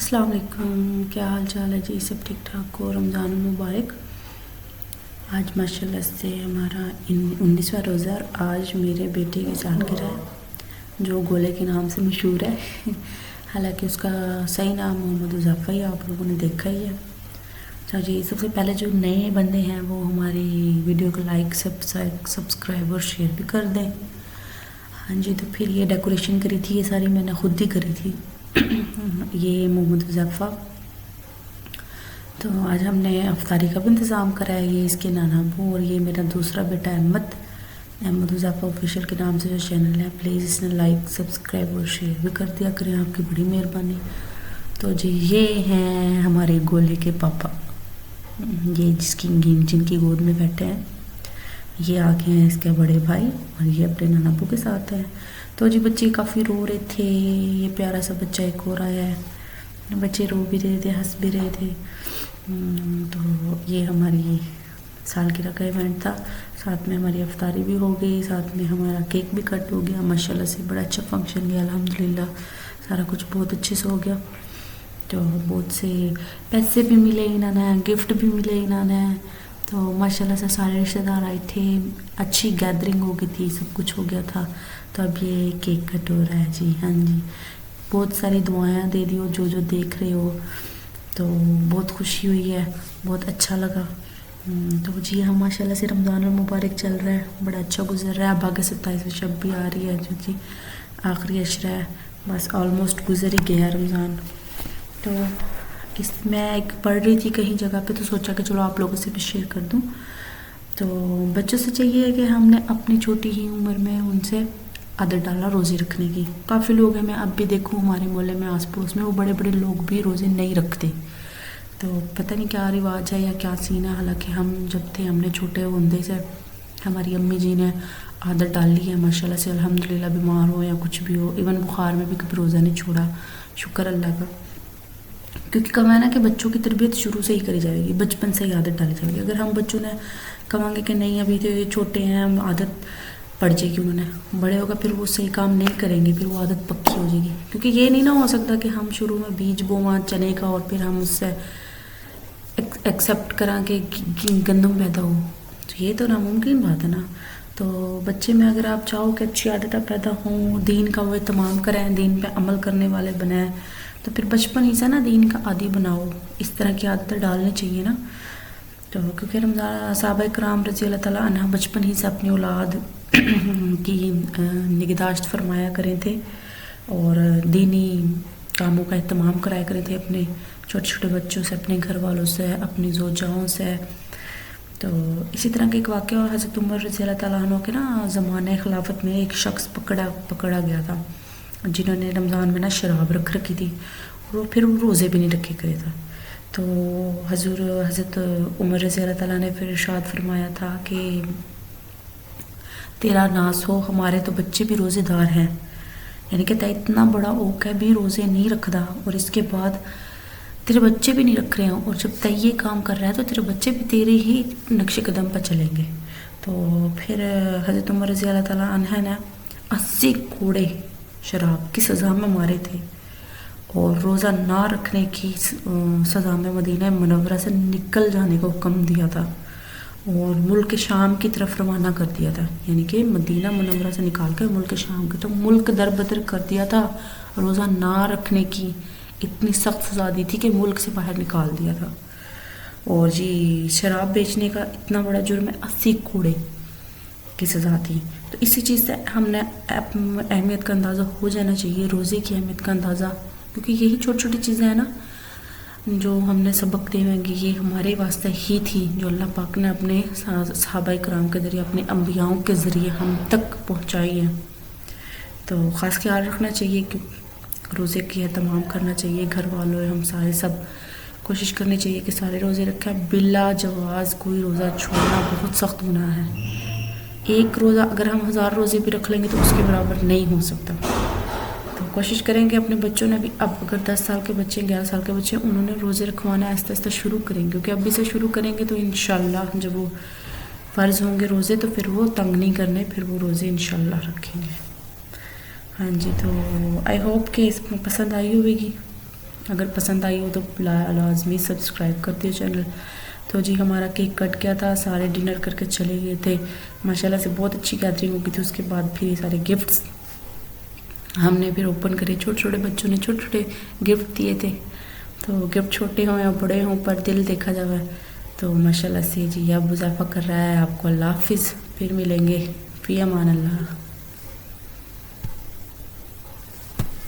السلام علیکم، کیا حال چال ہے جی؟ سب ٹھیک ٹھاک ہو؟ رمضان المبارک۔ آج ماشاءاللہ سے ہمارا 19واں روزہ اور آج میرے بیٹے کی سالگرہ ہے جو گولے کے نام سے مشہور ہے حالانکہ اس کا صحیح نام محمد اضافہ ہی آپ لوگوں نے دیکھا ہی ہے۔ اچھا جی، سب سے پہلے جو نئے بندے ہیں وہ ہماری ویڈیو کو لائک سبسکرائب اور شیئر بھی کر دیں۔ ہاں جی، تو پھر یہ ڈیکوریشن کری تھی، یہ ساری میں نے خود ہی کری تھی یہ محمد اضافہ، تو آج ہم نے افطاری کا بھی انتظام کرا ہے۔ یہ اس کے نانا ابو اور یہ میرا دوسرا بیٹا احمد اضافہ آفیشیل کے نام سے جو چینل ہے، پلیز اس نے لائک سبسکرائب اور شیئر بھی کر دیا کریں، آپ کی بڑی مہربانی۔ تو جی یہ ہیں ہمارے گولے کے پاپا، یہ جن کی گود میں بیٹھے ہیں، یہ آگے ہیں اس کے بڑے بھائی اور یہ اپنے نانا ابو کے ساتھ ہیں۔ تو جی بچے کافی رو رہے تھے، یہ پیارا سا بچہ ایک اور آیا ہے، بچے رو بھی رہے تھے ہنس بھی رہے تھے۔ تو یہ ہماری سالگرہ کا ایونٹ تھا، ساتھ میں ہماری افطاری بھی ہو گئی، ساتھ میں ہمارا کیک بھی کٹ ہو گیا، ماشاءاللہ سے بڑا اچھا فنکشن گیا، الحمدللہ سارا کچھ بہت اچھے سے ہو گیا۔ تو بہت سے پیسے بھی ملے انہوں نے، گفٹ بھی ملے انہوں نے، تو ماشاءاللہ سے سارے رشتہ دار آئے تھے، اچھی گیدرنگ ہو گئی تھی، سب کچھ ہو گیا تھا۔ تو اب یہ کیک کٹ ہو رہا ہے جی۔ ہاں جی، بہت ساری دعائیں دے دیو جو دیکھ رہے ہو، تو بہت خوشی ہوئی ہے، بہت اچھا لگا۔ تو جی ہم ماشاءاللہ سے رمضان المبارک چل رہا ہے، بڑا اچھا گزر رہا ہے۔ اب آگے 27 شب بھی آ رہی ہے جو جی آخری عشرہ ہے، بس آلموسٹ گزر ہی گیا رمضان۔ تو میں ایک پڑھ رہی تھی کہیں جگہ پہ، تو سوچا کہ چلو آپ لوگوں سے بھی شیئر کر دوں۔ تو بچوں سے چاہیے کہ ہم نے اپنی چھوٹی ہی عمر میں ان سے عادت ڈالا روزے رکھنے کی۔ کافی لوگ ہیں، میں اب بھی دیکھوں ہمارے محلے میں آس پڑوس میں وہ بڑے بڑے لوگ بھی روزے نہیں رکھتے، تو پتہ نہیں کیا رواج ہے یا کیا سین ہے۔ حالانکہ ہم جب تھے، ہم نے چھوٹے ہوندے سے ہماری امی جی نے عادت ڈالی ہے ماشاءاللہ سے، الحمدللہ، بیمار ہو یا کچھ بھی ہو، ایون بخار میں بھی کبھی روزہ نہیں چھوڑا، شکر اللہ کا۔ کیونکہ کہا نا کہ بچوں کی تربیت شروع سے ہی کری جائے گی، بچپن سے ہی عادت ڈالی جائے گی۔ اگر ہم بچوں نے کہیں گے کہ نہیں ابھی تو یہ چھوٹے ہیں، ہم عادت پڑ جائے گی، انہوں نے بڑے ہوگا پھر وہ صحیح کام نہیں کریں گے، پھر وہ عادت پکی ہو جائے گی۔ کیونکہ یہ نہیں نہ ہو سکتا کہ ہم شروع میں بیج بوواں چنے کا اور پھر ہم اس سے ایکسیپٹ کریں کہ گندم پیدا ہو، تو یہ تو ناممکن بات ہے نا۔ تو بچے میں اگر آپ چاہو کہ اچھی عادتیں پیدا ہوں، دین کا وہ اہتمام کریں، دین پہ عمل کرنے والے بنائیں، تو پھر بچپن ہی سے نا دین کا عادی بناؤ، اس طرح کی عادتیں ڈالنی چاہیے نا۔ تو کیونکہ رمضان صحابہ کرام رضی اللہ تعالیٰ عنہ بچپن ہی سے اپنی اولاد کی نگہداشت فرمایا کریں تھے اور دینی کاموں کا اہتمام کرایا کریں تھے اپنے چھوٹے چھوٹے بچوں سے، اپنے گھر والوں سے، اپنی زوجاؤں سے۔ تو اسی طرح کا ایک واقعہ حضرت عمر رضی اللہ تعالیٰ عنہ کے نا زمانہ خلافت میں ایک شخص پکڑا گیا تھا جنہوں نے رمضان میں نا شراب رکھ رکھی تھی، اور پھر وہ روزے بھی نہیں رکھے کرے تھا۔ تو حضرت عمر رضی اللہ تعالیٰ نے پھر ارشاد فرمایا تھا کہ تیرا ناس ہو، ہمارے تو بچے بھی روزے دار ہیں، یعنی کہ اتنا بڑا اوق ہے بھی روزے نہیں رکھدا، اور اس کے بعد تیرے بچے بھی نہیں رکھ رہے ہیں، اور جب تے یہ کام کر رہا ہے تو تیرے بچے بھی تیرے ہی نقش قدم پر چلیں گے۔ تو پھر حضرت عمر رضی اللہ تعالیٰ عنہ نے 80 کوڑے شراب کی سزا میں مارے تھے، اور روزہ نہ رکھنے کی سزا میں مدینہ منورہ سے نکل جانے کا حکم دیا تھا، اور ملک شام کی طرف روانہ کر دیا تھا، یعنی کہ مدینہ منورہ سے نکال کر ملک شام کی طرف ملک در بدر کر دیا تھا۔ روزہ نہ رکھنے کی اتنی سخت سزا دی تھی کہ ملک سے باہر نکال دیا تھا۔ اور جی شراب بیچنے کا اتنا بڑا جرم ہے، 80 کوڑے کی سزا تھی۔ تو اسی چیز سے ہم نے اہمیت کا اندازہ ہو جانا چاہیے، روزے کی اہمیت کا اندازہ، کیونکہ یہی چھوٹی چھوٹی چیزیں ہیں نا جو ہم نے سبق دے ہوئیں گے، یہ ہمارے واسطے ہی تھی جو اللہ پاک نے اپنے صحابہ کرام کے ذریعے، اپنے انبیاؤں کے ذریعے ہم تک پہنچائی ہیں۔ تو خاص خیال رکھنا چاہیے کہ روزے کی اہتمام کرنا چاہیے، گھر والوں ہم سارے سب کوشش کرنی چاہیے کہ سارے روزے رکھیں۔ بلا جواز کوئی روزہ چھوڑنا بہت سخت گناہ ہے۔ ایک روزہ اگر ہم 1000 روزے بھی رکھ لیں گے تو اس کے برابر نہیں ہو سکتا۔ تو کوشش کریں کہ اپنے بچوں نے بھی، اب اگر 10 سال کے بچے 11 سال کے بچے انہوں نے روزے رکھوانا آہستہ آہستہ شروع کریں گے، کیونکہ ابھی سے شروع کریں گے تو انشاءاللہ جب وہ فرض ہوں گے روزے تو پھر وہ تنگ نہیں کرنے، پھر وہ روزے انشاءاللہ رکھیں گے۔ ہاں جی، تو آئی ہوپ کہ اس میں پسند آئی ہوئے گی۔ اگر پسند آئی ہو تو لازمی سبسکرائب کر دیو چینل. تو جی ہمارا کیک کٹ گیا تھا, سارے ڈنر کر کے چلے گئے تھے. ماشاءاللہ سے بہت اچھی گیدرنگ ہو گئی تھی. اس کے بعد پھر یہ سارے گفٹس ہم نے پھر اوپن کرے. چھوٹے چھوٹے بچوں نے چھوٹے چھوٹے گفٹ دیے تھے. تو گفٹ چھوٹے ہوں یا بڑے ہوں پر دل دیکھا جاوے. تو ماشاءاللہ سے جی اب اضافہ کر رہا ہے. آپ کو اللہ حافظ, پھر ملیں گے, فی امان اللہ.